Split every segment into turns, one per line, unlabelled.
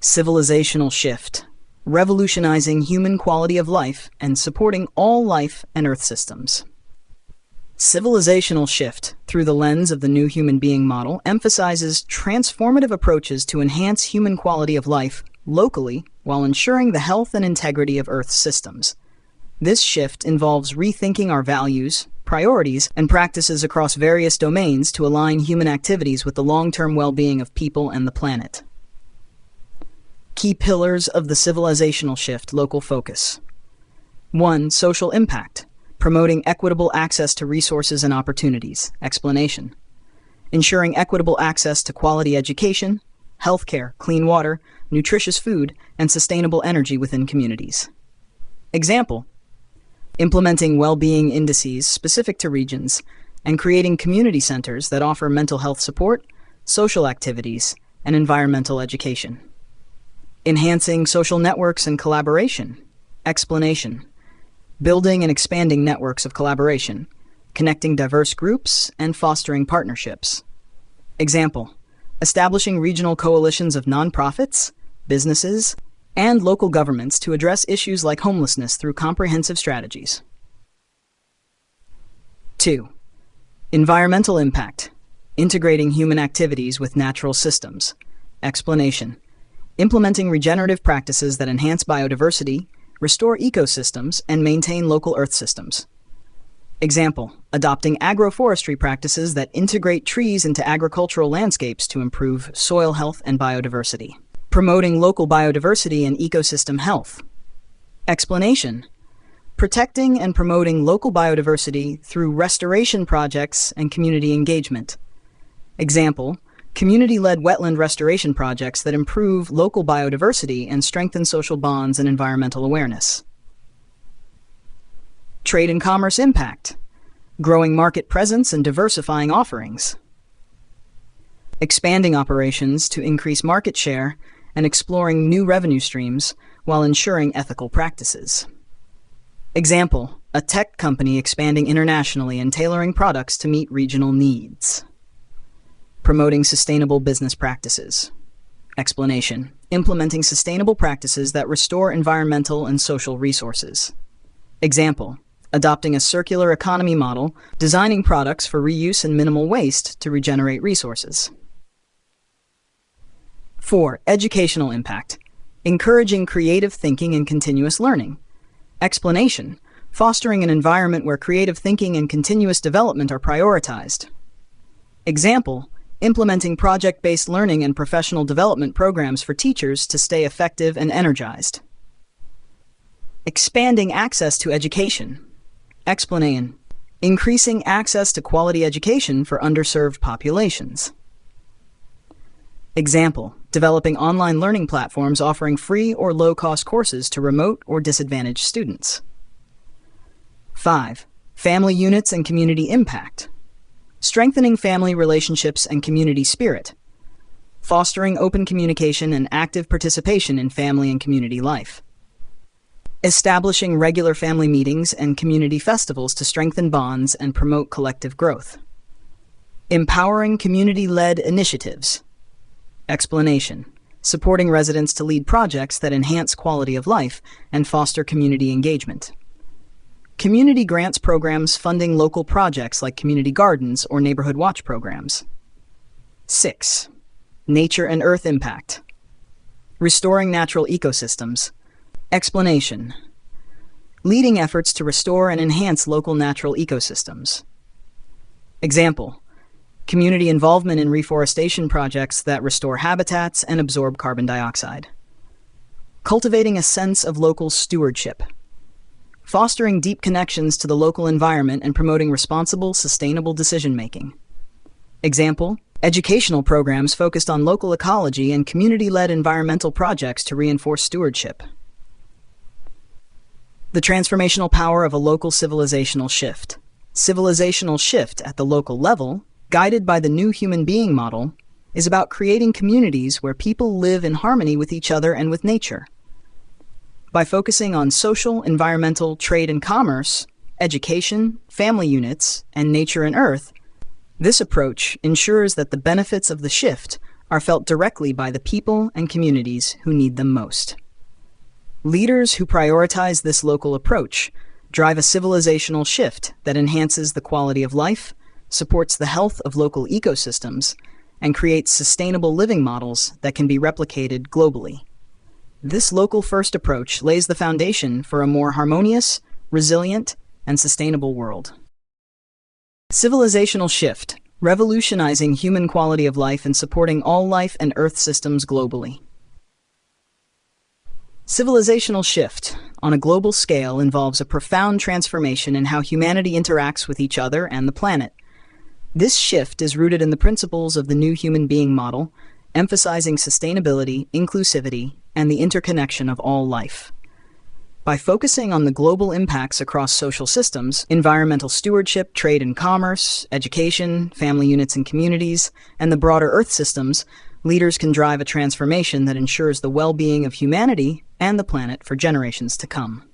Civilizational shift, revolutionizing human quality of life and supporting all life and Earth systems. Civilizational shift, through the lens of the new human being model, emphasizes transformative approaches to enhance human quality of life locally while ensuring the health and integrity of Earth's systems. This shift involves rethinking our values, priorities, and practices across various domains to align human activities with the long-term well-being of people and the planet. Key pillars of the civilizational shift: local focus. 1. Social impact, promoting equitable access to resources and opportunities. Explanation: ensuring equitable access to quality education, healthcare, clean water, nutritious food, and sustainable energy within communities. Example: implementing well-being indices specific to regions and creating community centers that offer mental health support, social activities, and environmental education. Enhancing social networks and collaboration. Explanation: building and expanding networks of collaboration, connecting diverse groups, and fostering partnerships. Example: establishing regional coalitions of nonprofits, businesses, and local governments to address issues like homelessness through comprehensive strategies. 2. Environmental impact, integrating human activities with natural systems. Explanation: implementing regenerative practices that enhance biodiversity, restore ecosystems, and maintain local Earth systems. Example: adopting agroforestry practices that integrate trees into agricultural landscapes to improve soil health and biodiversity. Promoting local biodiversity and ecosystem health. Explanation: protecting and promoting local biodiversity through restoration projects and community engagement. Example: community-led wetland restoration projects that improve local biodiversity and strengthen social bonds and environmental awareness. Trade and commerce impact, growing market presence and diversifying offerings. Expanding operations to increase market share and exploring new revenue streams while ensuring ethical practices. Example: a tech company expanding internationally and tailoring products to meet regional needs. Promoting sustainable business practices. Explanation: implementing sustainable practices that restore environmental and social resources. Example: adopting a circular economy model, designing products for reuse and minimal waste to regenerate resources. 4. Educational impact, encouraging creative thinking and continuous learning. Explanation: fostering an environment where creative thinking and continuous development are prioritized. Example: implementing project-based learning and professional development programs for teachers to stay effective and energized. Expanding access to education. Explanation: increasing access to quality education for underserved populations. Example: developing online learning platforms offering free or low-cost courses to remote or disadvantaged students. 5. Family units and community impact, strengthening family relationships and community spirit, fostering open communication and active participation in family and community life. Establishing regular family meetings and community festivals to strengthen bonds and promote collective growth. Empowering community-led initiatives. Explanation: supporting residents to lead projects that enhance quality of life and foster community engagement. Community grants programs funding local projects like community gardens or neighborhood watch programs. 6. Nature and earth impact, restoring natural ecosystems. Explanation: leading efforts to restore and enhance local natural ecosystems. Example: community involvement in reforestation projects that restore habitats and absorb carbon dioxide. Cultivating a sense of local stewardship, fostering deep connections to the local environment and promoting responsible, sustainable decision-making. Example: educational programs focused on local ecology and community-led environmental projects to reinforce stewardship. The transformational power of a local civilizational shift. Civilizational shift at the local level, guided by the new human being model, is about creating communities where people live in harmony with each other and with nature. By focusing on social, environmental, trade and commerce, education, family units, and nature and earth, this approach ensures that the benefits of the shift are felt directly by the people and communities who need them most. Leaders who prioritize this local approach drive a civilizational shift that enhances the quality of life, supports the health of local ecosystems, and creates sustainable living models that can be replicated globally. This local-first approach lays the foundation for a more harmonious, resilient, and sustainable world. Civilizational shift, revolutionizing human quality of life and supporting all life and Earth systems globally. Civilizational shift, on a global scale, involves a profound transformation in how humanity interacts with each other and the planet. This shift is rooted in the principles of the new human being model, emphasizing sustainability, inclusivity, and the interconnection of all life. By focusing on the global impacts across social systems, environmental stewardship, trade and commerce, education, family units and communities, and the broader Earth systems, leaders can drive a transformation that ensures the well-being of humanity and the planet for generations to come.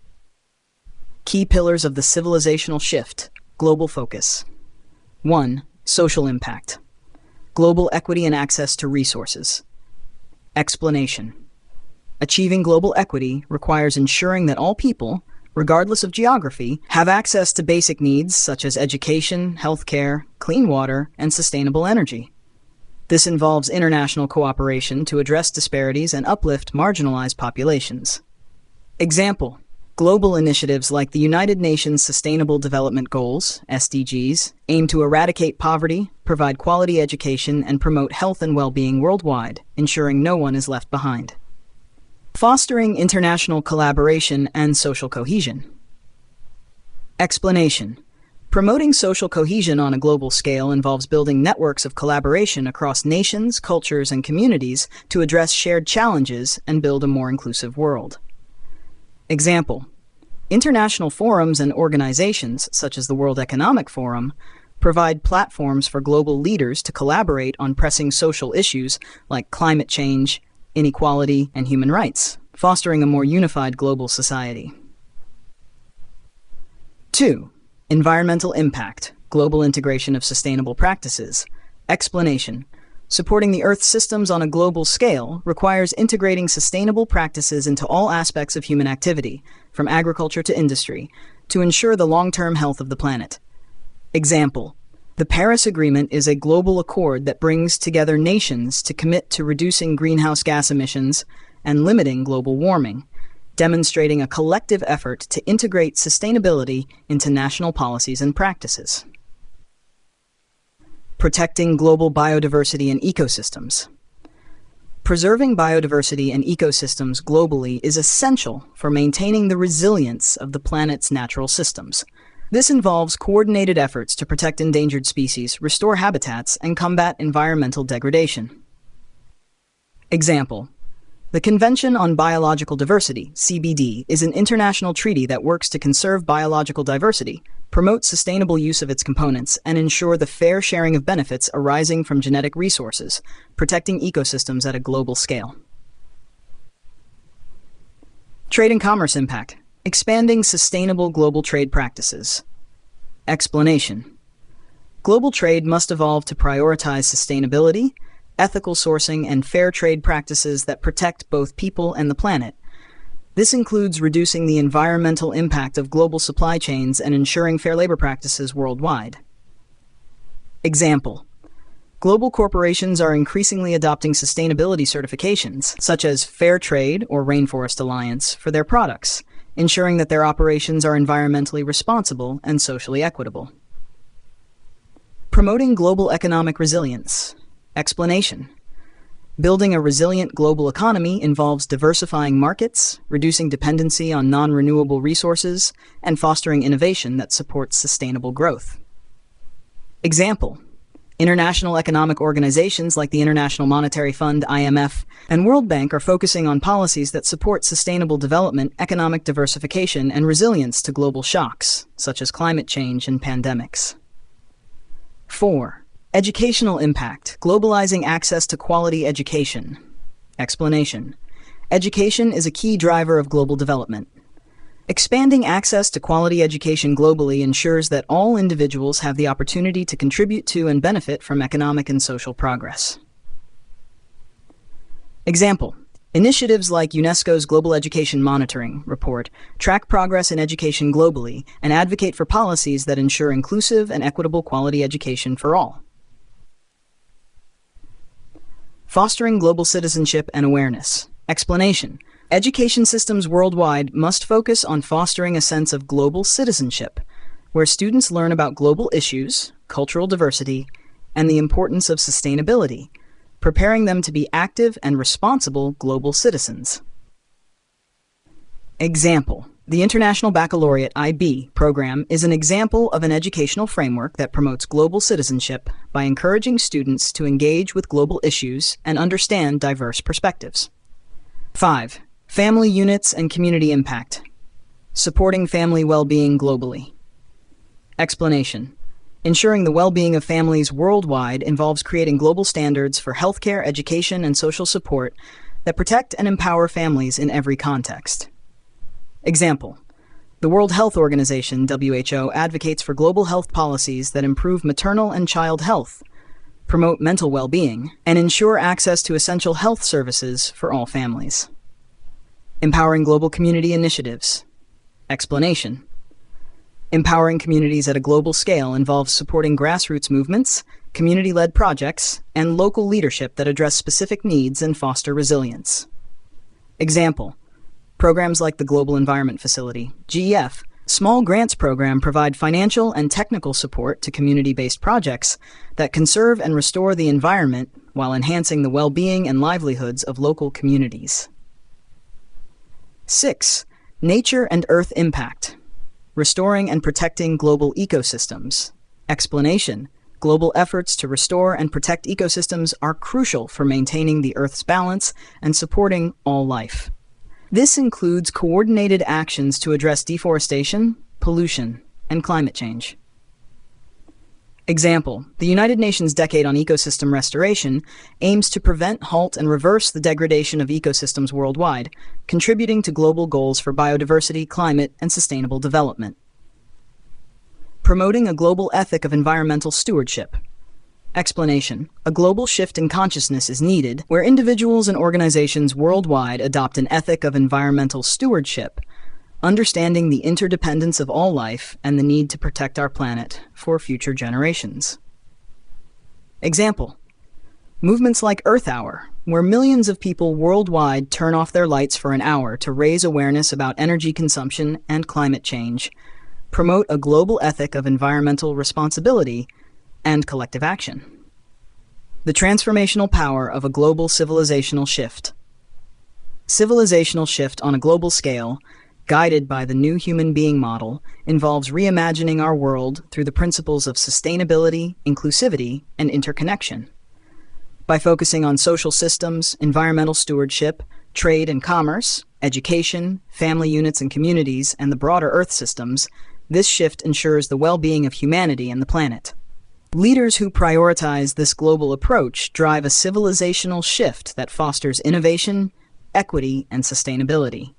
Key pillars of the civilizational shift, global focus. 1. Social impact. Global equity and access to resources. Explanation. Achieving global equity requires ensuring that all people, regardless of geography, have access to basic needs such as education, healthcare, clean water, and sustainable energy. This involves international cooperation to address disparities and uplift marginalized populations. Example: global initiatives like the United Nations Sustainable Development Goals, SDGs, aim to eradicate poverty, provide quality education, and promote health and well-being worldwide, ensuring no one is left behind. Fostering international collaboration and social cohesion. Explanation. Promoting social cohesion on a global scale involves building networks of collaboration across nations, cultures, and communities to address shared challenges and build a more inclusive world. Example: international forums and organizations, such as the World Economic Forum, provide platforms for global leaders to collaborate on pressing social issues like climate change, inequality, and human rights, fostering a more unified global society. 2. Environmental impact, global integration of sustainable practices. Explanation. Supporting the Earth's systems on a global scale requires integrating sustainable practices into all aspects of human activity, from agriculture to industry, to ensure the long-term health of the planet. Example: the Paris Agreement is a global accord that brings together nations to commit to reducing greenhouse gas emissions and limiting global warming, demonstrating a collective effort to integrate sustainability into national policies and practices. Protecting global biodiversity and ecosystems. Preserving biodiversity and ecosystems globally is essential for maintaining the resilience of the planet's natural systems. This involves coordinated efforts to protect endangered species, restore habitats, and combat environmental degradation. Example: the Convention on Biological Diversity, CBD, is an international treaty that works to conserve biological diversity, promote sustainable use of its components, and ensure the fair sharing of benefits arising from genetic resources, protecting ecosystems at a global scale. Trade and commerce impact. Expanding sustainable global trade practices. Explanation. Global trade must evolve to prioritize sustainability, ethical sourcing, and fair trade practices that protect both people and the planet. This includes reducing the environmental impact of global supply chains and ensuring fair labor practices worldwide. Example: global corporations are increasingly adopting sustainability certifications, such as Fair Trade or Rainforest Alliance, for their products, ensuring that their operations are environmentally responsible and socially equitable. Promoting global economic resilience. Explanation. Building a resilient global economy involves diversifying markets, reducing dependency on non-renewable resources, and fostering innovation that supports sustainable growth. Example: international economic organizations like the International Monetary Fund, IMF, and World Bank are focusing on policies that support sustainable development, economic diversification, and resilience to global shocks, such as climate change and pandemics. 4. Educational impact, globalizing access to quality education. Explanation. Education is a key driver of global development. Expanding access to quality education globally ensures that all individuals have the opportunity to contribute to and benefit from economic and social progress. Example: initiatives like UNESCO's Global Education Monitoring Report track progress in education globally and advocate for policies that ensure inclusive and equitable quality education for all. Fostering global citizenship and awareness. Explanation: education systems worldwide must focus on fostering a sense of global citizenship, where students learn about global issues, cultural diversity, and the importance of sustainability, preparing them to be active and responsible global citizens. Example: the International Baccalaureate IB program is an example of an educational framework that promotes global citizenship by encouraging students to engage with global issues and understand diverse perspectives. 5. Family units and community impact. Supporting family well-being globally. Explanation: ensuring the well-being of families worldwide involves creating global standards for healthcare, education, and social support that protect and empower families in every context. Example: the World Health Organization, WHO, advocates for global health policies that improve maternal and child health, promote mental well-being, and ensure access to essential health services for all families. Empowering global community initiatives. Explanation: empowering communities at a global scale involves supporting grassroots movements, community-led projects, and local leadership that address specific needs and foster resilience. Example: programs like the Global Environment Facility, GEF, small grants program provide financial and technical support to community-based projects that conserve and restore the environment while enhancing the well-being and livelihoods of local communities. 6. Nature and Earth impact. Restoring and protecting global ecosystems. Explanation: global efforts to restore and protect ecosystems are crucial for maintaining the Earth's balance and supporting all life. This includes coordinated actions to address deforestation, pollution, and climate change. Example: the United Nations Decade on Ecosystem Restoration aims to prevent, halt, and reverse the degradation of ecosystems worldwide, contributing to global goals for biodiversity, climate, and sustainable development. Promoting a global ethic of environmental stewardship. Explanation: a global shift in consciousness is needed, where individuals and organizations worldwide adopt an ethic of environmental stewardship, understanding the interdependence of all life and the need to protect our planet for future generations. Example: movements like Earth Hour, where millions of people worldwide turn off their lights for an hour to raise awareness about energy consumption and climate change, promote a global ethic of environmental responsibility and collective action. The transformational power of a global civilizational shift. Civilizational shift on a global scale, guided by the new human being model, involves reimagining our world through the principles of sustainability, inclusivity, and interconnection. By focusing on social systems, environmental stewardship, trade and commerce, education, family units and communities, and the broader Earth systems, this shift ensures the well-being of humanity and the planet. Leaders who prioritize this global approach drive a civilizational shift that fosters innovation, equity, and sustainability.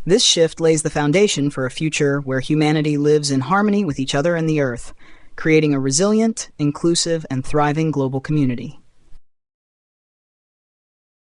This shift lays the foundation for a future where humanity lives in harmony with each other and the Earth, creating a resilient, inclusive, and thriving global community.